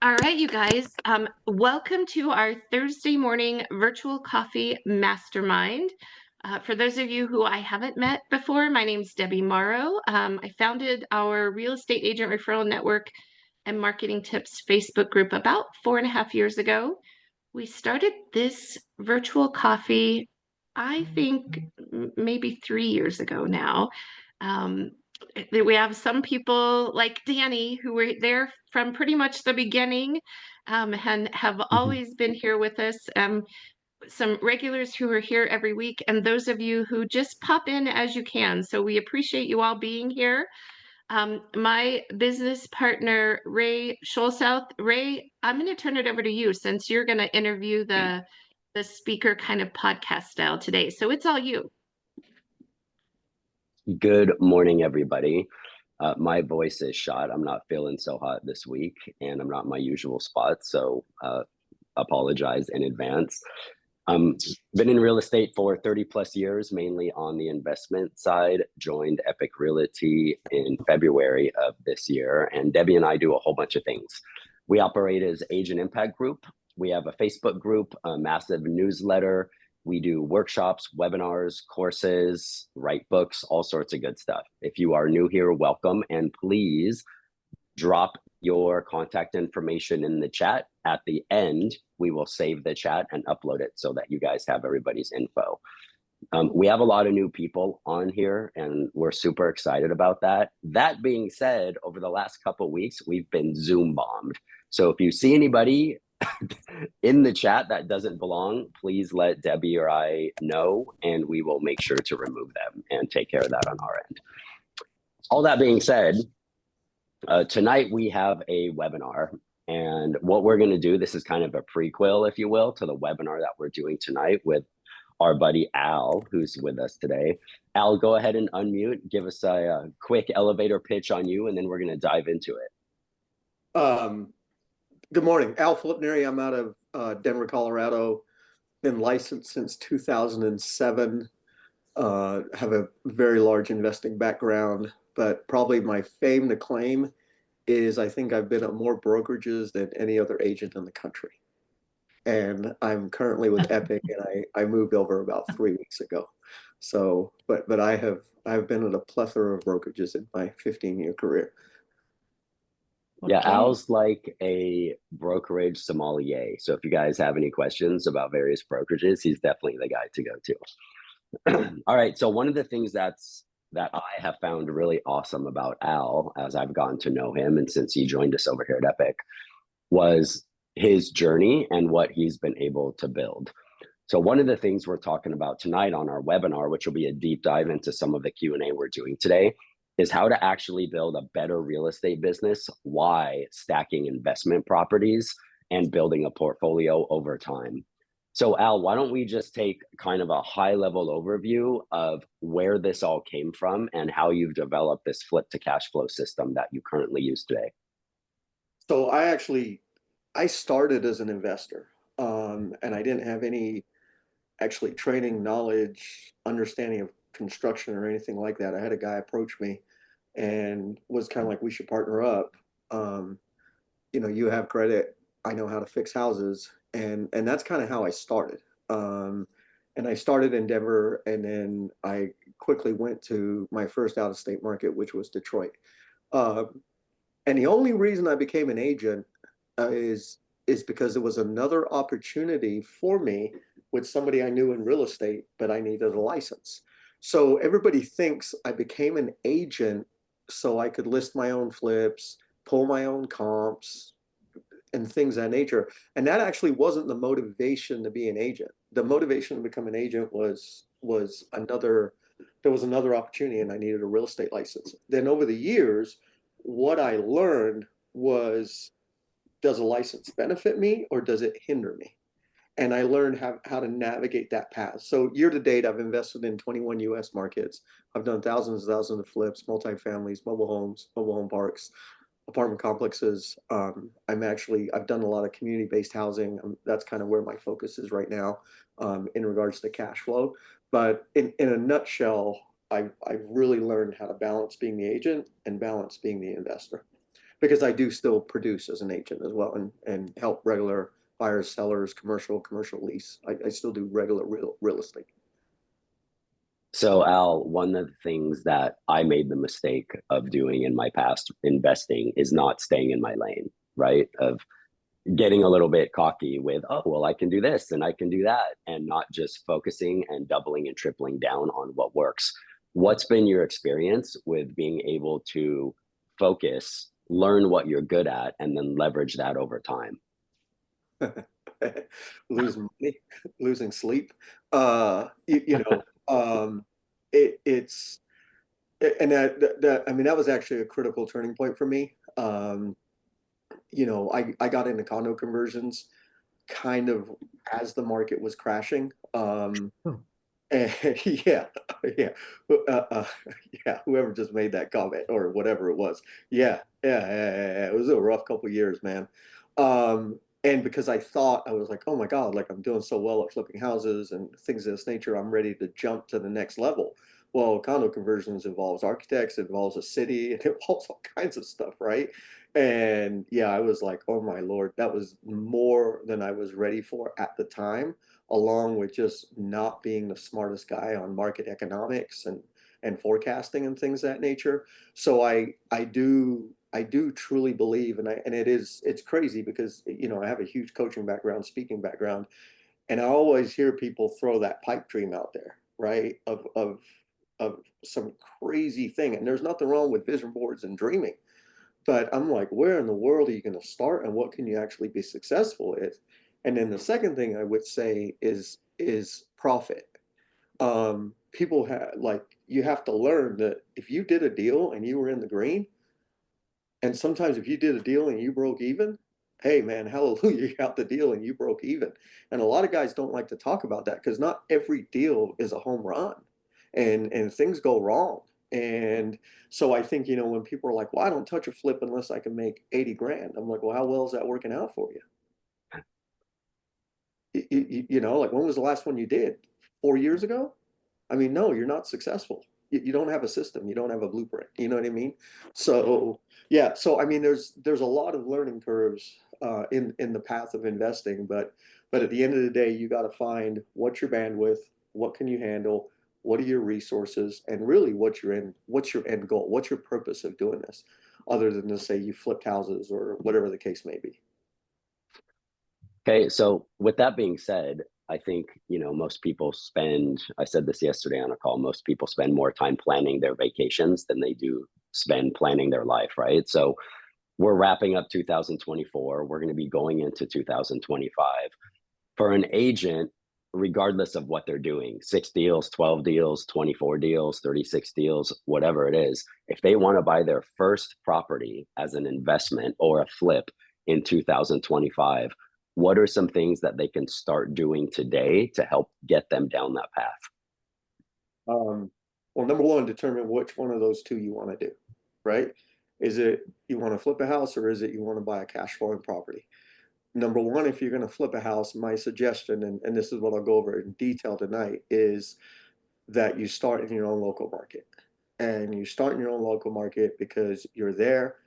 All right, you guys. Welcome to our Thursday morning virtual coffee mastermind. For those of you who I haven't met before, my name's Debbie Morrow. I founded our real estate agent referral network and marketing tips Facebook group about 4.5 years ago. We started this virtual coffee, I think maybe 3 years ago now. Um, we have some people like Danny who were there from pretty much the beginning and have Mhm. always been here with us. Some regulars who are here every week, and those of you who just pop in as you can. So we appreciate you all being here. My business partner, Ray Scholzouth. Ray, I'm going to turn it over to you since you're going to interview the speaker kind of podcast style today. So it's all you. Good morning, everybody. My voice is shot. I'm not feeling so hot this week, and I'm not in my usual spot, so apologize in advance. Um, Been in real estate for 30 plus years, mainly on the investment side. Joined Epic Realty in February of this year, and Debbie and I do a whole bunch of things. We operate as Agent Impact Group. We have a Facebook group, a massive newsletter. We do workshops, webinars, courses, write books, all sorts of good stuff. If you are new here, welcome, and please drop your contact information in the chat. At the end, we will save the chat and upload it so that you guys have everybody's info. We have a lot of new people on here, and we're super excited about that. That being said, over the last couple of weeks, we've been Zoom bombed. So if you see anybody in the chat that doesn't belong, please let Debbie or I know, and we will make sure to remove them and take care of that on our end. All that being said, tonight we have a webinar, and what we're going to do, this is kind of a prequel, if you will, to the webinar that we're doing tonight with our buddy Al, who's with us today. Al, go ahead and unmute, give us a quick elevator pitch on you, and then we're going to dive into it. Good morning, Al Flipneri. I'm out of Denver, Colorado. Been licensed since 2007. Have a very large investing background, but probably my fame to claim is I think I've been at more brokerages than any other agent in the country. And I'm currently with Epic, and I moved over about 3 weeks ago. So, but I've been at a plethora of brokerages in my 15-year career. Yeah, Okay. Al's like a brokerage sommelier. So if you guys have any questions about various brokerages, he's definitely the guy to go to. All right. So one of the things that I have found really awesome about Al as I've gotten to know him, and since he joined us over here at Epic, was his journey and what he's been able to build. So one of the things we're talking about tonight on our webinar, which will be a deep dive into some of the Q&A we're doing today, is how to actually build a better real estate business, why stacking investment properties and building a portfolio over time. So Al, why don't we just take kind of a high level overview of where this all came from and how you've developed this flip to cash flow system that you currently use today? So I started as an investor, and I didn't have any actually training, knowledge, understanding of construction or anything like that. I had a guy approach me and was kind of like, we should partner up. Um, you have credit, I know how to fix houses, and that's kind of how I started. And I started in Denver, and then I quickly went to my first out-of-state market, which was Detroit. Uh, and the only reason I became an agent is because it was another opportunity for me with somebody I knew in real estate, but I needed a license. So everybody thinks I became an agent so I could list my own flips, pull my own comps, and things of that nature. And that actually wasn't the motivation to be an agent. The motivation to become an agent was another, there was another opportunity, and I needed a real estate license. Then over the years, what I learned was, does a license benefit me or does it hinder me? And I learned how to navigate that path. So year to date, I've invested in 21 US markets. I've done thousands of flips, multifamilies, mobile homes, mobile home parks, apartment complexes. I've done a lot of community-based housing. That's kind of where my focus is right now, in regards to cash flow. But in a nutshell, I've really learned how to balance being the agent and balance being the investor. because I do still produce as an agent as well, and help regular buyers, sellers, commercial lease. I still do regular real estate. So, Al, one of the things that I made the mistake of doing in my past investing is not staying in my lane, right? Of getting a little bit cocky with, oh, well, I can do this and I can do that, and not just focusing and doubling and tripling down on what works. What's been your experience with being able to focus, learn what you're good at, and then leverage that over time? Losing money, losing sleep. You know, it's and that I mean that was actually a critical turning point for me. You know, I got into condo conversions kind of as the market was crashing. Hmm. And yeah, yeah, uh, uh, yeah. Whoever just made that comment or whatever it was, yeah. It was a rough couple years, man. And because I thought I was like, oh my God, like I'm doing so well at flipping houses and things of this nature, I'm ready to jump to the next level. Well, condo conversions involves architects, it involves a city, it involves all kinds of stuff, right? And yeah, I was like, oh my Lord, that was more than I was ready for at the time, along with just not being the smartest guy on market economics and forecasting and things of that nature. So I do truly believe, and it's crazy because you know I have a huge coaching background, speaking background, and I always hear people throw that pipe dream out there, right? Of some crazy thing, and there's nothing wrong with vision boards and dreaming, but I'm like, where in the world are you going to start, and what can you actually be successful at? And then the second thing I would say is profit. People have like you have to learn that if you did a deal and you were in the green, and sometimes if you did a deal and you broke even, hey man, hallelujah, you got the deal and you broke even. And a lot of guys don't like to talk about that because not every deal is a home run, and things go wrong. And so I think, you know, when people are like, well, I don't touch a flip unless I can make 80 grand. I'm like, well, how well is that working out for you? You know, like when was the last one you did? 4 years ago? I mean, no, you're not successful. You don't have a system. You don't have a blueprint. You know what I mean? So yeah. So I mean, there's a lot of learning curves in the path of investing, but at the end of the day, you got to find what's your bandwidth, what can you handle, what are your resources, and really what's your end goal, what's your purpose of doing this, other than to say you flipped houses or whatever the case may be. Okay, so with that being said, I think, most people spend, I said this yesterday on a call, most people spend more time planning their vacations than they do spend planning their life, right? So we're wrapping up 2024. We're going to be going into 2025. For an agent, regardless of what they're doing, 6 deals, 12 deals, 24 deals, 36 deals, whatever it is, if they want to buy their first property as an investment or a flip in 2025, what are some things that they can start doing today to help get them down that path? Um, well, number one, determine which one of those two you want to do, right? Is it you want to flip a house or is it you want to buy a cash flowing property? Number one, if you're going to flip a house, my suggestion, and this is what I'll go over in detail tonight, is that you start in your own local market. And you start in your own local market because you're there.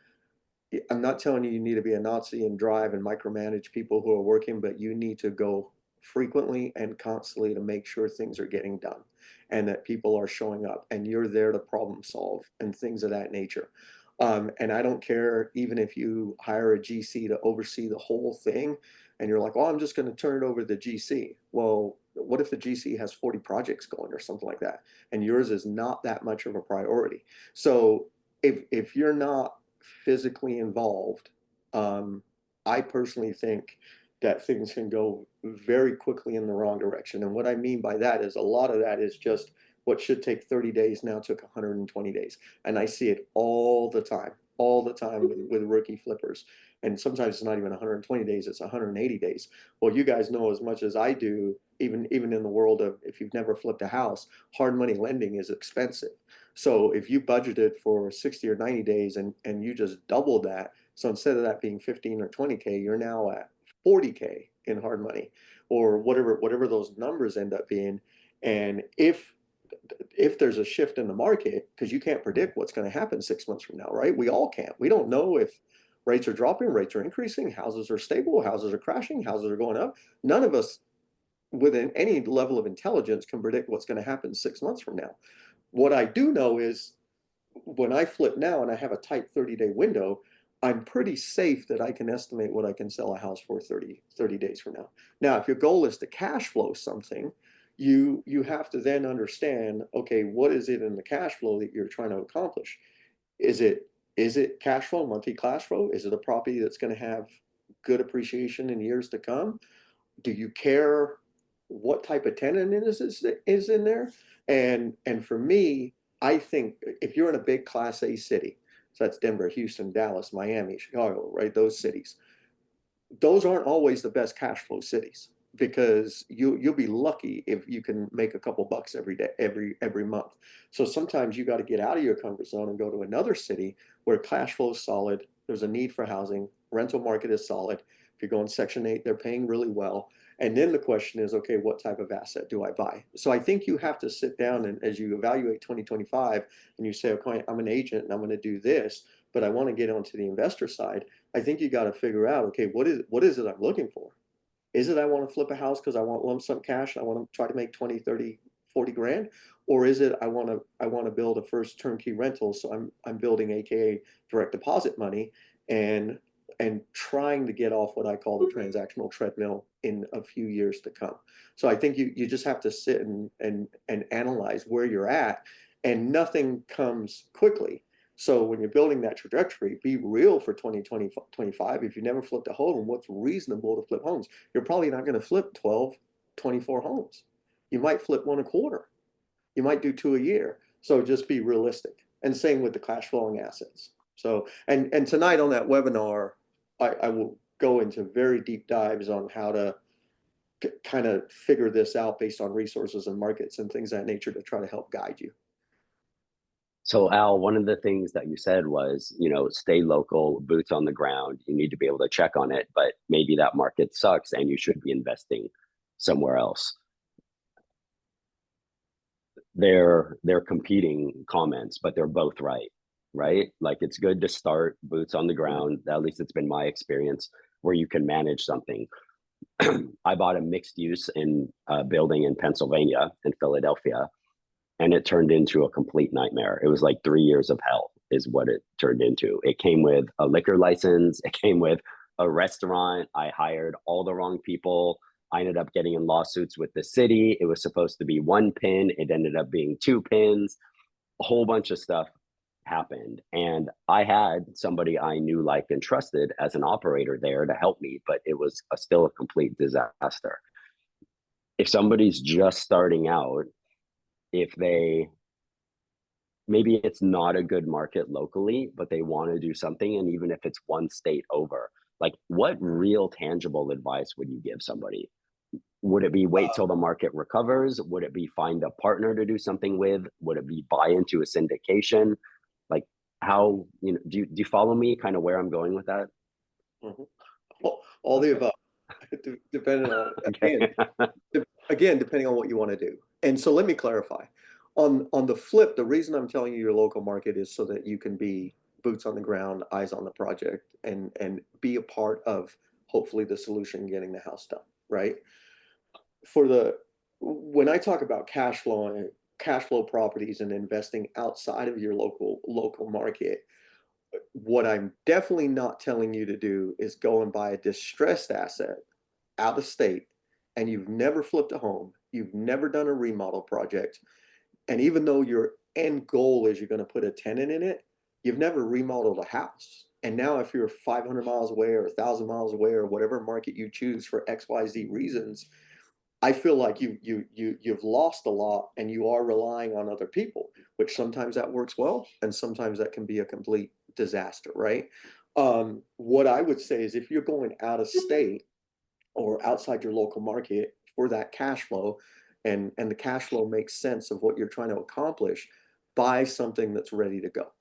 I'm not telling you you need to be a Nazi and drive and micromanage people who are working, but you need to go frequently and constantly to make sure things are getting done and that people are showing up and you're there to problem solve and things of that nature. And I don't care even if you hire a GC to oversee the whole thing and you're like, oh, I'm just going to turn it over to the GC. Well, what if the GC has 40 projects going or something like that and yours is not that much of a priority? So if you're not physically involved, I personally think that things can go very quickly in the wrong direction. And what I mean by that is a lot of that is just what should take 30 days now took 120 days. And I see it all the time with rookie flippers. And sometimes it's not even 120 days, it's 180 days. Well, you guys know as much as I do, even in the world of if you've never flipped a house, hard money lending is expensive. So if you budgeted for 60 or 90 days and you just doubled that, so instead of that being 15 or 20K, you're now at 40K in hard money or whatever those numbers end up being. And if there's a shift in the market, because you can't predict what's going to happen 6 months from now, right? We all can't. We don't know if Rates are dropping, rates are increasing, houses are stable, houses are crashing, houses are going up. None of us within any level of intelligence can predict what's going to happen 6 months from now. What I do know is when I flip now and I have a tight 30-day window, I'm pretty safe that I can estimate what I can sell a house for 30 days from now. Now, if your goal is to cash flow something, you have to then understand, okay, what is it in the cash flow that you're trying to accomplish? Is it cash flow, monthly cash flow? Is it a property that's going to have good appreciation in years to come? Do you care what type of tenant is in there? And for me, I think if you're in a big Class A city, so that's Denver, Houston, Dallas, Miami, Chicago, right? Those cities, those aren't always the best cash flow cities because you'll be lucky if you can make a couple bucks every day, every month. So sometimes you got to get out of your comfort zone and go to another city where cash flow is solid. There's a need for housing. Rental market is solid. If you're going Section 8, they're paying really well. And then the question is, okay, what type of asset do I buy? So I think you have to sit down and as you evaluate 2025 and you say, okay, I'm an agent and I'm going to do this, but I want to get onto the investor side. I think you got to figure out, okay, what is it I'm looking for? Is it I want to flip a house because I want lump sum cash? I want to try to make 20, 30, 40 grand? Or is it I want to build a first turnkey rental, so I'm building AKA direct deposit money and trying to get off what I call the transactional treadmill in a few years to come. So I think you just have to sit and analyze where you're at, and nothing comes quickly. So when you're building that trajectory, be real for 2020, 25. If you never flipped a home, what's reasonable to flip homes? You're probably not going to flip 12, 24 homes. You might flip one a quarter. You might do two a year. So just be realistic. And same with the cash flowing assets. So, and tonight on that webinar, I will go into very deep dives on how to kind of figure this out based on resources and markets and things of that nature to try to help guide you. So Al, one of the things that you said was, stay local, boots on the ground. You need to be able to check on it, but maybe that market sucks and you should be investing somewhere else. They're competing comments, but they're both right, right? Like it's good to start boots on the ground. At least it's been my experience where you can manage something. I bought a mixed use in a building in Pennsylvania, in Philadelphia, and it turned into a complete nightmare. It was like 3 years of hell is what it turned into. It came with a liquor license. It came with a restaurant. I hired all the wrong people. I ended up getting in lawsuits with the city. It was supposed to be one pin. It ended up being two pins. A whole bunch of stuff happened. And I had somebody I knew, liked, and trusted as an operator there to help me, but it was still a complete disaster. If somebody's just starting out, if they maybe it's not a good market locally, but they want to do something, and even if it's one state over, like what real tangible advice would you give somebody? Would it be wait till the market recovers? Would it be find a partner to do something with? Would it be buy into a syndication? Like how, do you follow me kind of where I'm going with that? Mm-hmm. All the above, depending on, Okay. again, depending on what you want to do. And so let me clarify. On the flip, the reason I'm telling you your local market is so that you can be boots on the ground, eyes on the project, and be a part of hopefully the solution getting the house done, right? When I talk about cash flow properties and investing outside of your local market, what I'm definitely not telling you to do is go and buy a distressed asset out of state and you've never flipped a home, you've never done a remodel project, and even though your end goal is you're going to put a tenant in it, you've never remodeled a house. And now if you're 500 miles away or 1,000 miles away or whatever market you choose for XYZ reasons, I feel like you've lost a lot and you are relying on other people, which sometimes that works well and sometimes that can be a complete disaster, right? What I would say is if you're going out of state or outside your local market for that cash flow and the cash flow makes sense of what you're trying to accomplish, buy something that's ready to go.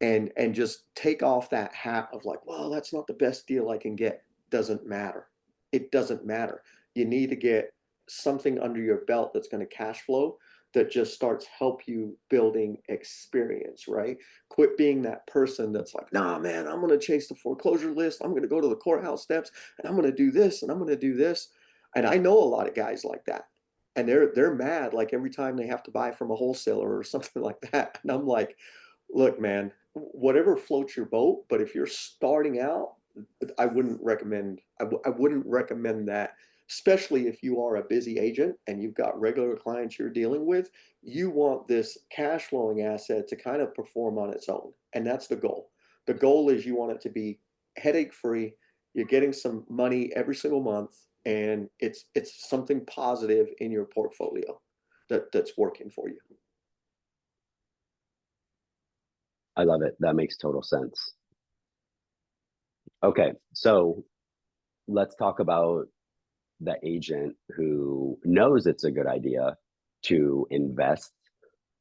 And just take off that hat of like, well, that's not the best deal I can get. Doesn't matter. It doesn't matter. You need to get something under your belt that's going to cash flow that just starts help you building experience, right? Quit being that person that's like, nah, man, I'm going to chase the foreclosure list. I'm going to go to the courthouse steps and I'm going to do this and I'm going to do this. And I know a lot of guys like that. And they're mad like every time they have to buy from a wholesaler or something like that. And I'm like, look, man, whatever floats your boat, but if you're starting out, I wouldn't recommend that, especially if you are a busy agent and you've got regular clients you're dealing with. You want this cash flowing asset to kind of perform on its own. And that's the goal. The goal is you want it to be headache free. You're getting some money every single month and it's something positive in your portfolio that's working for you. I love it. That makes total sense. Okay, so let's talk about the agent who knows it's a good idea to invest,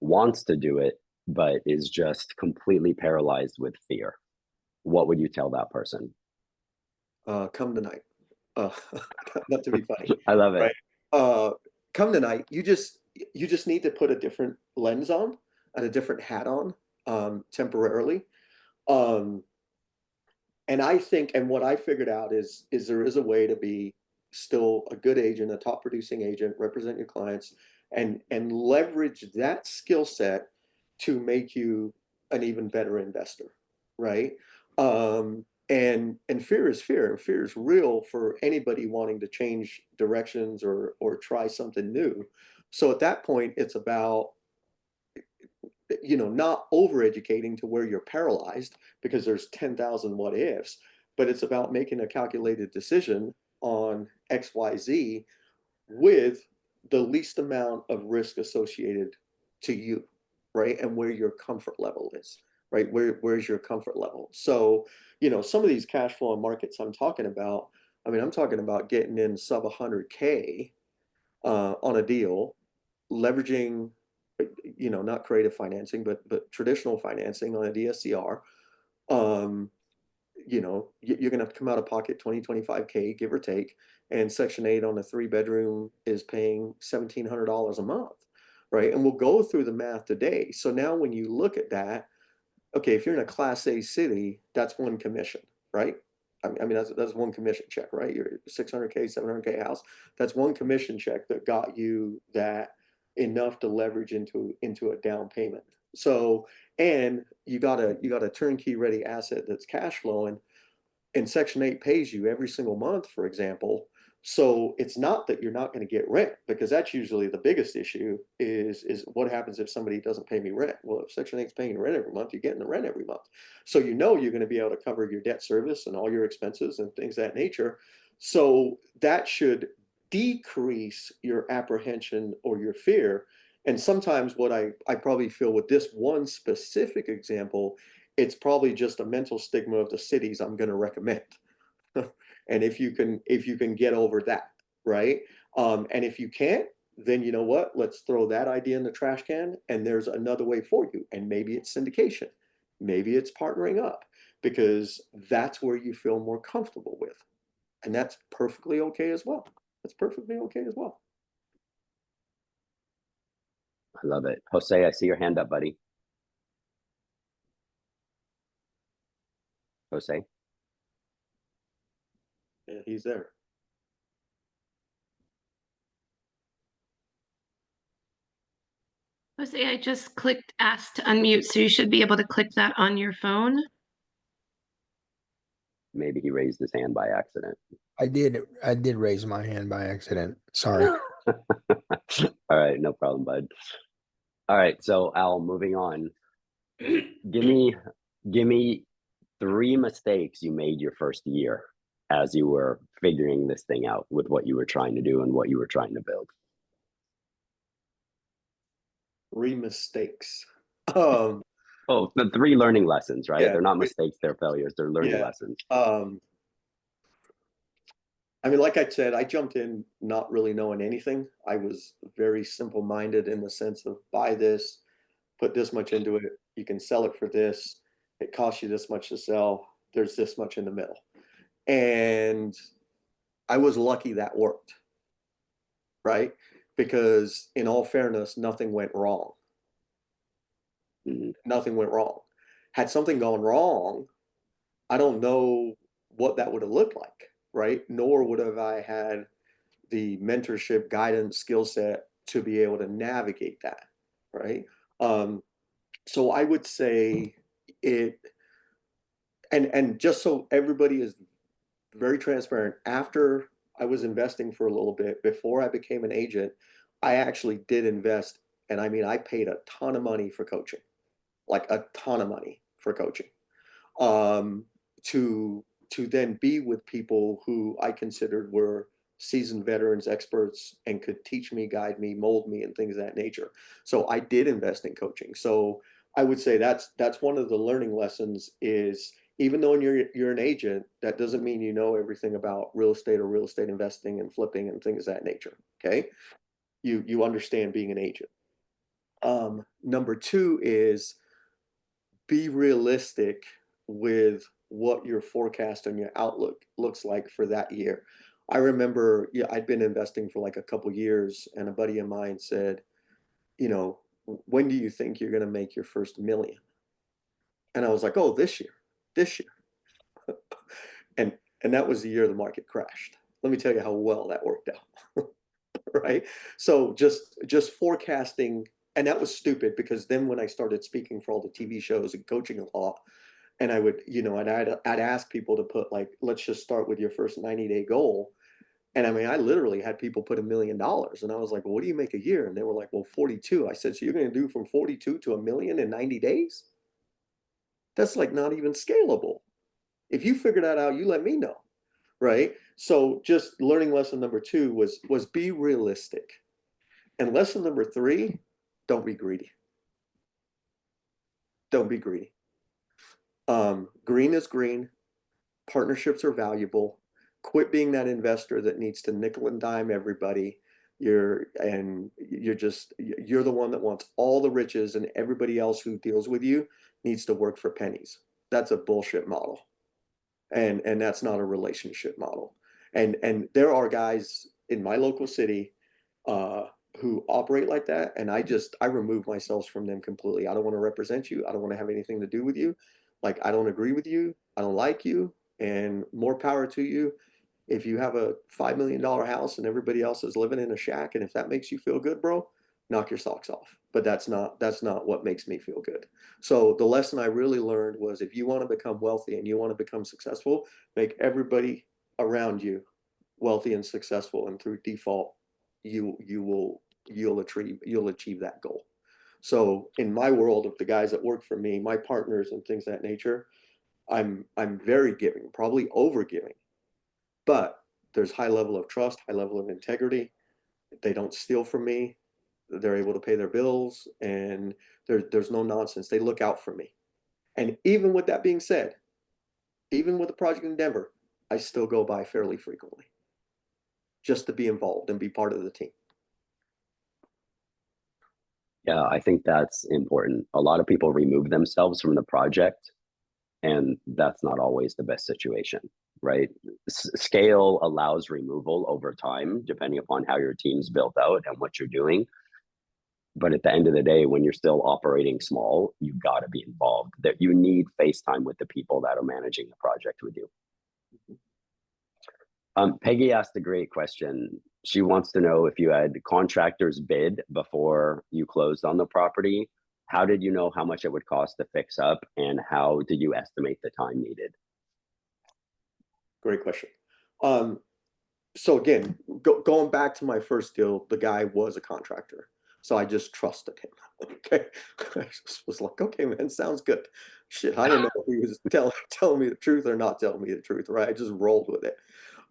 wants to do it, but is just completely paralyzed with fear. What would you tell that person? Come tonight. Uh, not to be funny, I love it. right? Uh, Come tonight. You just need to put a different lens on and a different hat on temporarily. Um, and I think, and what I figured out is there is a way to be still a good agent, a top producing agent, represent your clients, and leverage that skill set to make you an even better investor, right? And fear is fear, and fear is real for anybody wanting to change directions or try something new. So at that point, it's about not over educating to where you're paralyzed because there's 10,000 what ifs, but it's about making a calculated decision on XYZ with the least amount of risk associated to you, right? And where your comfort level is, right? Where's your comfort level? So, some of these cash flow markets I'm talking about, I mean, I'm talking about getting in sub 100K on a deal, leveraging, not creative financing, but traditional financing on a DSCR. Um, you're going to have to come out of pocket 25K, give or take. And Section 8 on a 3-bedroom is paying $1,700 a month, right? And we'll go through the math today. So now when you look at that, okay, if you're in a Class A city, that's one commission, right? I mean, that's one commission check, right? You're 600K, 700K house. That's one commission check that got you that enough to leverage into a down payment. So, and you got a turnkey ready asset that's cash flowing, and Section 8 pays you every single month, for example. So it's not that you're not going to get rent, because that's usually the biggest issue is what happens if somebody doesn't pay me rent? Well, if Section 8 is paying rent every month, you're getting the rent every month. So you're going to be able to cover your debt service and all your expenses and things of that nature. So that should decrease your apprehension or your fear. And sometimes what I probably feel with this one specific example, it's probably just a mental stigma of the cities I'm going to recommend. And if you can get over that, right? And if you can't, then you know what? Let's throw that idea in the trash can, and there's another way for you. And maybe it's syndication, maybe it's partnering up, because that's where you feel more comfortable with, and that's perfectly okay as well. That's perfectly okay as well. I love it. Jose, I see your hand up, buddy. Jose. Yeah, he's there. Jose, I just clicked ask to unmute, so you should be able to click that on your phone. Maybe he raised his hand by accident. I did raise my hand by accident. Sorry. All right, no problem, bud. All right, so Al, moving on. Give me 3 mistakes you made your first year as you were figuring this thing out with what you were trying to do and what you were trying to build. 3 mistakes. Um, Oh, the 3 learning lessons, right? yeah, They're not mistakes, they're failures, they're learning yeah. lessons. I mean, like I said, I jumped in not really knowing anything. I was very simple-minded in the sense of buy this, put this much into it, you can sell it for this, it costs you this much to sell, there's this much in the middle. And I was lucky that worked, right? because in all fairness, nothing went wrong. Mhm. Nothing went wrong. Had something gone wrong, I don't know what that would have looked like, right? Nor would have I had the mentorship, guidance, skill set to be able to navigate that, right? Um, so I would say it, and just so everybody is very transparent, after I was investing for a little bit, before I became an agent, I actually did invest, and I mean, I paid a ton of money for coaching, like a ton of money for coaching, um, to then be with people who I considered were seasoned veterans, experts, and could teach me, guide me, mold me, and things of that nature. So I did invest in coaching. So I would say that's one of the learning lessons is even though you're an agent, that doesn't mean you know everything about real estate or real estate investing and flipping and things of that nature. Okay, you understand being an agent. Number two is be realistic with what your forecast and your outlook looks like for that year. I remember, yeah, I'd been investing for like a couple years, and a buddy of mine said, you know, when do you think you're going to make your first million? And I was like, oh, this year. And that was the year the market crashed. Let me tell you how well that worked out. Right? So just forecasting, and that was stupid because then when I started speaking for all the TV shows and coaching a lot, and I would, I'd ask people to put like, let's just start with your first 90-day goal. And I mean, I literally had people put $1 million, and I was like, well, what do you make a year? And they were like, well, 42. I said, so you're going to do from 42 to 1 million in 90 days? That's like not even scalable. If you figure that out, you let me know. Right. So just learning lesson number two was be realistic. And lesson number three, don't be greedy. Don't be greedy. Green is green. Partnerships are valuable. Quit being that investor that needs to nickel and dime everybody. You're the one that wants all the riches, and everybody else who deals with you needs to work for pennies. That's a bullshit model. And that's not a relationship model. And there are guys in my local city uh, who operate like that, and I remove myself from them completely. I don't want to represent you. I don't want to have anything to do with you. Like I don't agree with you. I don't like you, and more power to you. If you have a $5 million house and everybody else is living in a shack, and if that makes you feel good, bro, knock your socks off. But that's not what makes me feel good. So the lesson I really learned was if you want to become wealthy and you want to become successful, make everybody around you wealthy and successful, and through default, you'll achieve that goal. So in my world of the guys that work for me, my partners and things of that nature, I'm very giving, probably over giving, but there's high level of trust, high level of integrity. They don't steal from me. They're able to pay their bills, and there's no nonsense. They look out for me. And even with that being said, even with the project in Denver, I still go by fairly frequently just to be involved and be part of the team. Yeah, I think that's important. A lot of people remove themselves from the project, and that's not always the best situation, right? Scale allows removal over time, depending upon how your team's built out and what you're doing. But at the end of the day, when you're still operating small, you've got to be involved. That you need FaceTime with the people that are managing the project with you. Peggy asked a great question. She wants to know if you had contractors bid before you closed on the property. How did you know how much it would cost to fix up, and how did you estimate the time needed? Great question. So again, going back to my first deal, the guy was a contractor, so I just trusted him. Okay, I just was like, okay, man, sounds good. Shit, I didn't know if he was telling me the truth or not telling me the truth, right? I just rolled with it.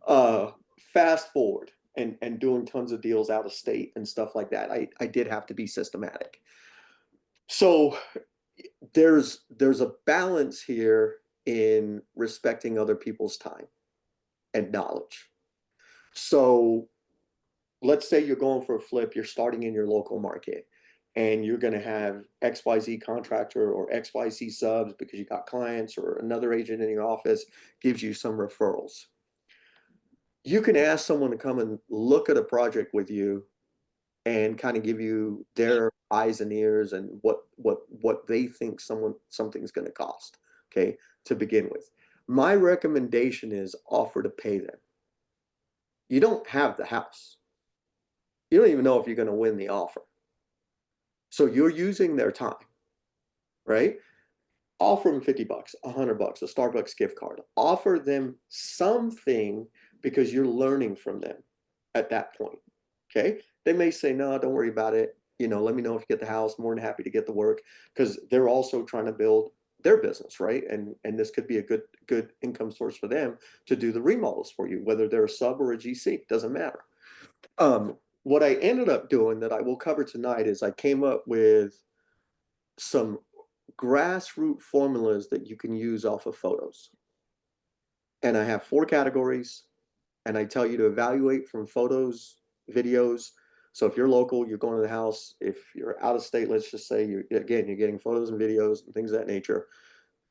Uh, Fast forward and doing tons of deals out of state and stuff like that. I did have to be systematic. So there's a balance here in respecting other people's time and knowledge. So let's say you're going for a flip, you're starting in your local market, and you're going to have XYZ contractor or XYZ subs because you got clients, or another agent in your office gives you some referrals. You can ask someone to come and look at a project with you and kind of give you their eyes and ears and what they think something's going to cost, okay, to begin with. My recommendation is offer to pay them. You don't have the house. You don't even know if you're going to win the offer. So you're using their time, right? Offer them $50, $100, a Starbucks gift card. Offer them something because you're learning from them at that point. Okay. They may say, no, don't worry about it. You know, let me know if you get the house. More than happy to get the work, because they're also trying to build their business, right? And this could be a good income source for them to do the remodels for you, whether they're a sub or a GC, doesn't matter. What I ended up doing that I will cover tonight is I came up with some grassroots formulas that you can use off of photos. And I have 4 categories, and I tell you to evaluate from photos, videos. So if you're local, you're going to the house. If you're out of state, let's just say you're getting photos and videos and things of that nature.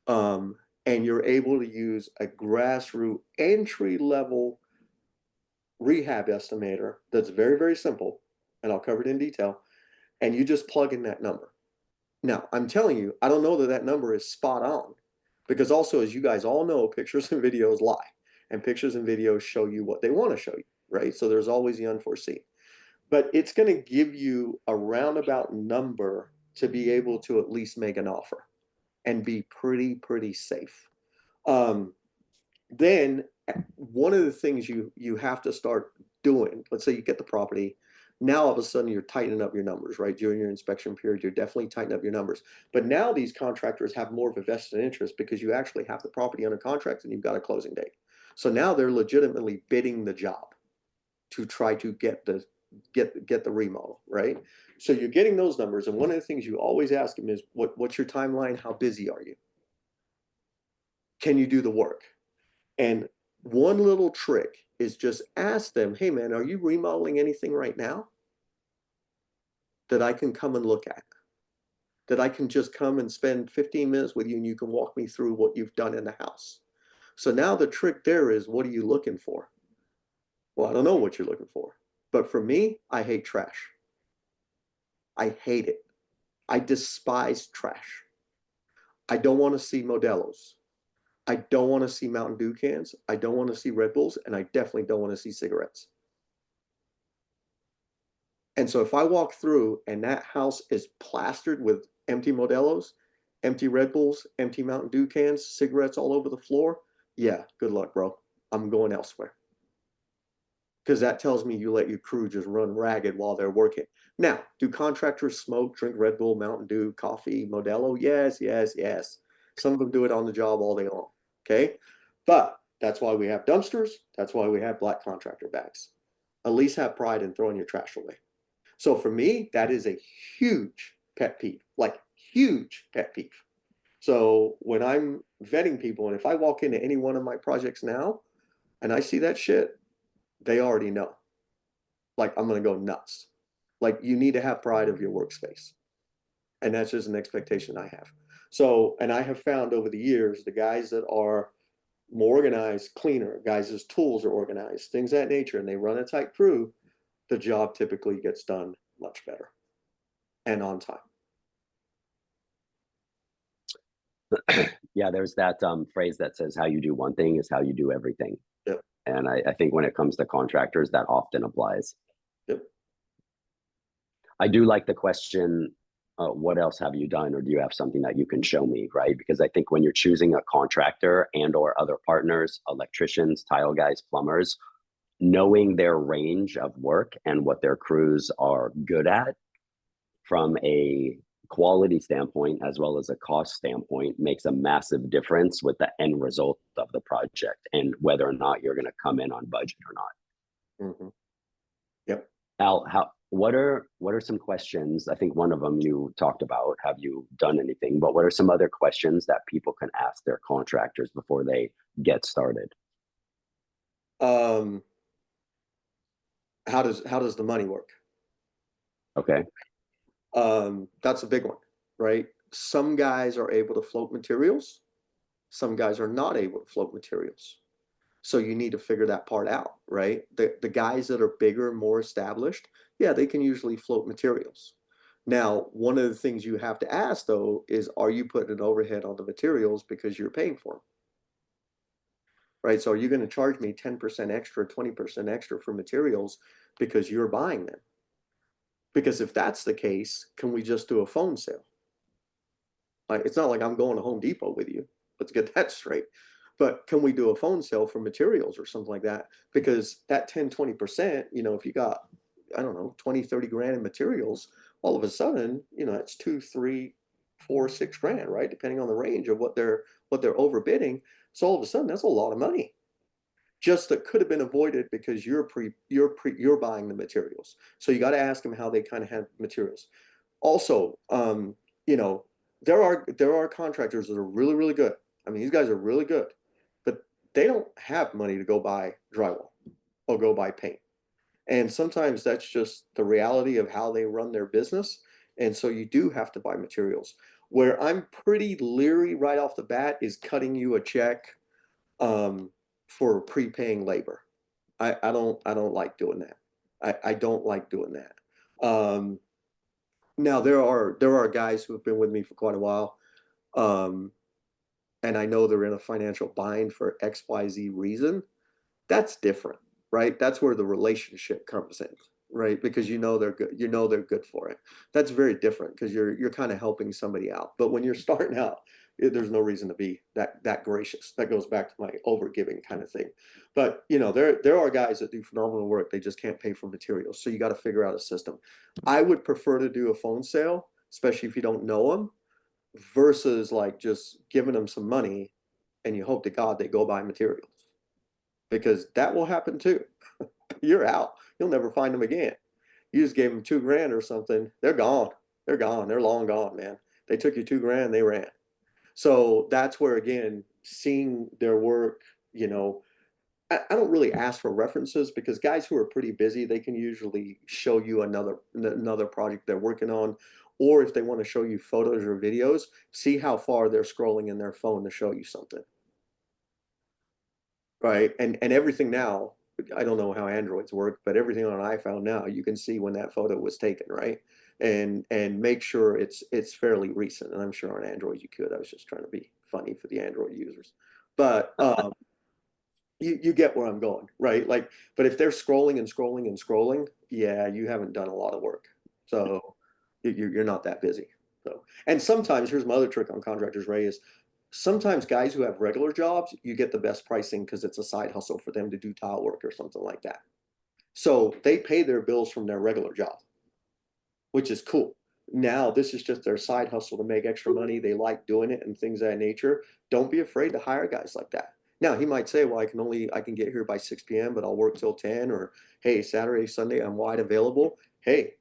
And you're able to use a grassroots entry level rehab estimator that's very, very simple. And I'll cover it in detail. And you just plug in that number. Now, I'm telling you, I don't know that that number is spot on, because also, as you guys all know, pictures and videos lie, and pictures and videos show you what they want to show you, right? So there's always the unforeseen. But it's going to give you a roundabout number to be able to at least make an offer and be pretty safe. Then one of the things you have to start doing, let's say you get the property, now all of a sudden you're tightening up your numbers, right? During your inspection period, you're definitely tightening up your numbers. But now these contractors have more of a vested interest because you actually have the property under contract and you've got a closing date. So now they're legitimately bidding the job to try to get the remodel, right? So you're getting those numbers, and one of the things you always ask them is, what's your timeline? How busy are you? Can you do the work? And one little trick is just ask them, hey man, are you remodeling anything right now that I can come and look at? That I can just come and spend 15 minutes with you and you can walk me through what you've done in the house. So now the trick there is, what are you looking for? Well, I don't know what you're looking for. But for me, I hate trash. I hate it. I despise trash. I don't want to see Modelo's. I don't want to see Mountain Dew cans. I don't want to see Red Bulls. And I definitely don't want to see cigarettes. And so if I walk through and that house is plastered with empty Modelo's, empty Red Bulls, empty Mountain Dew cans, cigarettes all over the floor, yeah, good luck, bro. I'm going elsewhere. Because that tells me you let your crew just run ragged while they're working. Now, do contractors smoke, drink Red Bull, Mountain Dew, coffee, Modelo? Yes, yes, yes. Some of them do it on the job all day long. Okay. But that's why we have dumpsters. That's why we have black contractor bags. At least have pride in throwing your trash away. So for me, that is a huge pet peeve, like huge pet peeve. So when I'm vetting people, and if I walk into any one of my projects now and I see that shit, they already know. Like, I'm going to go nuts. Like, you need to have pride of your workspace. And that's just an expectation I have. So, and I have found over the years, the guys that are more organized, cleaner, guys' tools are organized, things of that nature, and they run a tight crew, the job typically gets done much better and on time. Yeah, there's that phrase that says how you do one thing is how you do everything. Yep. And I think when it comes to contractors, that often applies. Yep. I do like the question, what else have you done, or do you have something that you can show me, right? Because I think when you're choosing a contractor and or other partners, electricians, tile guys, plumbers, knowing their range of work and what their crews are good at from a quality standpoint as well as a cost standpoint makes a massive difference with the end result of the project and whether or not you're going to come in on budget or not. Mm-hmm. Yep. Al, what are some questions? I think one of them you talked about. Have you done anything? But what are some other questions that people can ask their contractors before they get started? How does the money work? Okay. That's a big one, right? Some guys are able to float materials. Some guys are not able to float materials. So you need to figure that part out, right? The guys that are bigger, more established, yeah, they can usually float materials. Now, one of the things you have to ask though is, are you putting an overhead on the materials because you're paying for them? Right? So are you going to charge me 10% extra, 20% extra for materials because you're buying them? Because if that's the case, can we just do a phone sale? Like, it's not like I'm going to Home Depot with you. Let's get that straight. But can we do a phone sale for materials or something like that? Because that 10, 20%, if you got, I don't know, 20, 30 grand in materials, all of a sudden, it's 2, 3, 4, 6 grand, right? Depending on the range of what they're overbidding. So all of a sudden, that's a lot of money. Just that could have been avoided because you're buying the materials. So you got to ask them how they kind of have materials. Also, you know, there are contractors that are really, really good. I mean, these guys are really good, but they don't have money to go buy drywall or go buy paint. And sometimes that's just the reality of how they run their business. And so you do have to buy materials. Where I'm pretty leery right off the bat is cutting you a check um, for prepaying labor. I don't like doing that. I don't like doing that. Now there are guys who have been with me for quite a while, um, and I know they're in a financial bind for XYZ reason. That's different, right? That's where the relationship comes in, right? Because they're good, they're good for it. That's very different because you're kind of helping somebody out. But when you're starting out, there's no reason to be that gracious. That goes back to my overgiving kind of thing. But there are guys that do phenomenal work. They just can't pay for materials. So you got to figure out a system. I would prefer to do a phone sale, especially if you don't know them, versus like just giving them some money and you hope to God they go buy materials because that will happen too. You're out. You'll never find them again. You just gave them 2 grand or something. They're gone. They're gone. They're long gone, man. They took you 2 grand, they ran. So that's where, again, seeing their work, I don't really ask for references because guys who are pretty busy, they can usually show you another project they're working on. Or if they want to show you photos or videos, see how far they're scrolling in their phone to show you something. Right. And everything now, I don't know how Androids work, but everything on an iPhone now, you can see when that photo was taken, right? And make sure it's fairly recent. And I'm sure on Android you could. I was just trying to be funny for the Android users. But you get where I'm going, right? Like, but if they're scrolling and scrolling and scrolling, yeah, you haven't done a lot of work. So you're not that busy. So, and sometimes here's my other trick on contractors, Ray, is sometimes guys who have regular jobs, you get the best pricing because it's a side hustle for them to do tile work or something like that. So they pay their bills from their regular job, which is cool. Now this is just their side hustle to make extra money. They like doing it and things of that nature. Don't be afraid to hire guys like that. Now he might say, well, I can get here by 6 p.m., but I'll work till 10, or hey, Saturday, Sunday, I'm wide available. Hey,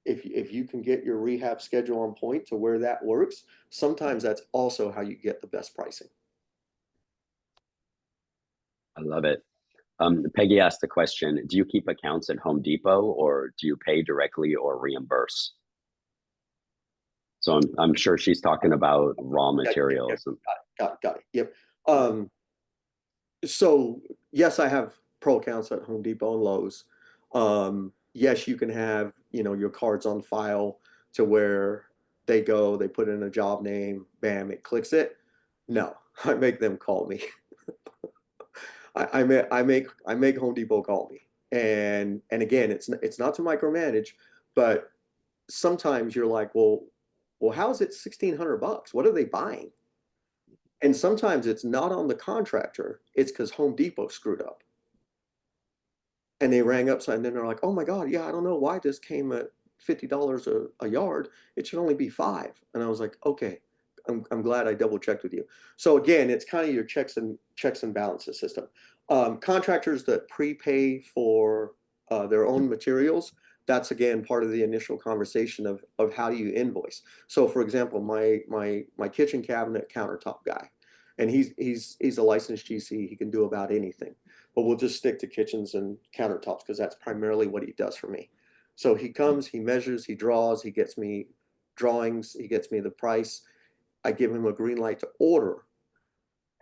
if you can get your rehab schedule on point to where that works, sometimes that's also how you get the best pricing. I love it. Peggy asked the question, do you keep accounts at Home Depot or do you pay directly or reimburse? So I'm sure she's talking about raw materials. Got it. Yep. So yes, I have pro accounts at Home Depot and Lowe's. Yes, you can have, your cards on file to where they go, they put in a job name, bam, it clicks it. No, I make them call me. I make Home Depot call me. And again, it's not to micromanage, but sometimes you're like, well, how is it $1,600? What are they buying? And sometimes it's not on the contractor, it's because Home Depot screwed up. And they rang up and then they're like, oh my God, yeah, I don't know why this came at $50 a yard. It should only be 5. And I was like, okay, I'm glad I double checked with you. So again, it's kind of your checks and balances system. Contractors that prepay for their own materials, that's again part of the initial conversation of how do you invoice. So for example, my kitchen cabinet countertop guy, and he's a licensed GC, he can do about anything. But we'll just stick to kitchens and countertops because that's primarily what he does for me. So he comes, he measures, he draws, he gets me drawings, he gets me the price. I give him a green light to order.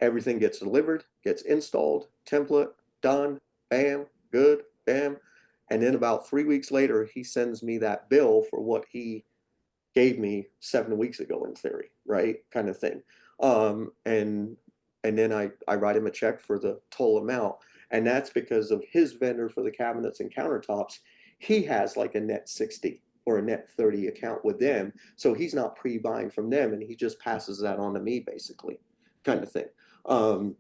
Everything gets delivered, gets installed, template, done, bam, good, bam. And then about 3 weeks later, he sends me that bill for what he gave me 7 weeks ago in theory, right? Kind of thing. Um, and and then I write him a check for the total amount. And that's because of his vendor for the cabinets and countertops. He has like a net 60 or a net 30 account with them. So he's not pre-buying from them and he just passes that on to me basically, kind of thing. Um,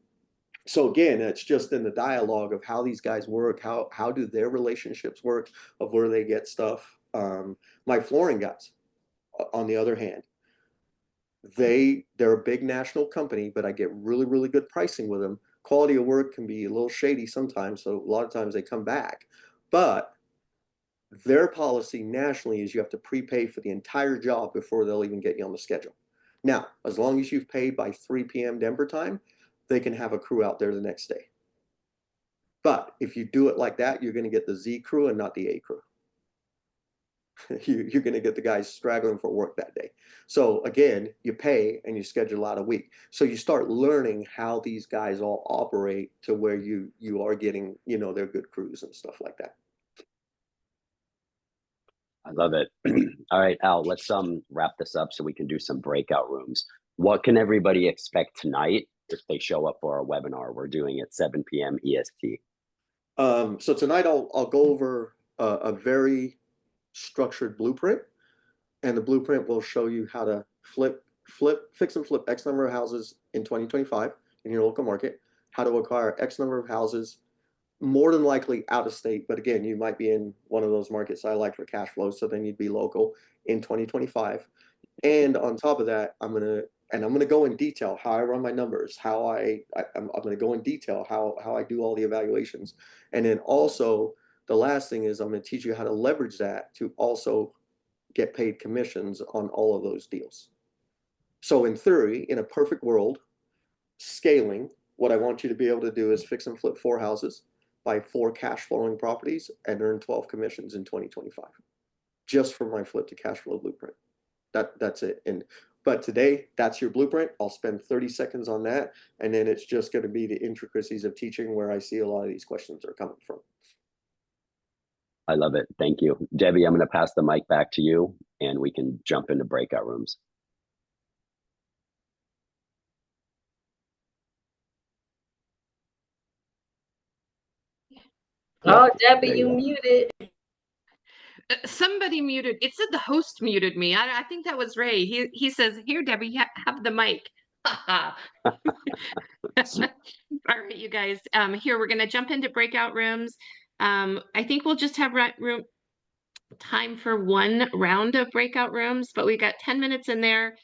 so again, it's just in the dialogue of how these guys work, how do their relationships work, of where they get stuff. My flooring guys, on the other hand, they're a big national company, but I get really, really good pricing with them. Quality of work can be a little shady sometimes, so a lot of times they come back. But their policy nationally is you have to prepay for the entire job before they'll even get you on the schedule. Now, as long as you've paid by 3 p.m. Denver time, they can have a crew out there the next day. But if you do it like that, you're going to get the Z crew and not the A crew. You're going to get the guys straggling for work that day. So again, you pay and you schedule out a week. So you start learning how these guys all operate to where you are getting, their good crews and stuff like that. I love it. All right, Al, let's wrap this up so we can do some breakout rooms. What can everybody expect tonight if they show up for our webinar? We're doing it 7 p.m. EST. So tonight I'll go over a very structured blueprint, and the blueprint will show you how to fix and flip X number of houses in 2025 in your local market, how to acquire X number of houses, more than likely out of state, but again, you might be in one of those markets I like for cash flow, so then you'd be local in 2025. And on top of that, I'm gonna go in detail how I run my numbers, how I'm gonna go in detail how I do all the evaluations, and then also the last thing is I'm gonna teach you how to leverage that to also get paid commissions on all of those deals. So in theory, in a perfect world, scaling, what I want you to be able to do is fix and flip 4 houses, buy 4 cash flowing properties, and earn 12 commissions in 2025, just from my flip to cash flow blueprint. That's it. But today, that's your blueprint. I'll spend 30 seconds on that, and then it's just going to be the intricacies of teaching where I see a lot of these questions are coming from. I love it. Thank you. Debbie, I'm going to pass the mic back to you, and we can jump into breakout rooms. Oh, Debbie, There you go. muted. Somebody muted. It said the host muted me. I think that was Ray. He says, "Here, Debbie, have the mic." All right, you guys. Here we're gonna jump into breakout rooms. I think we'll just have time for one round of breakout rooms, but we got 10 minutes in there.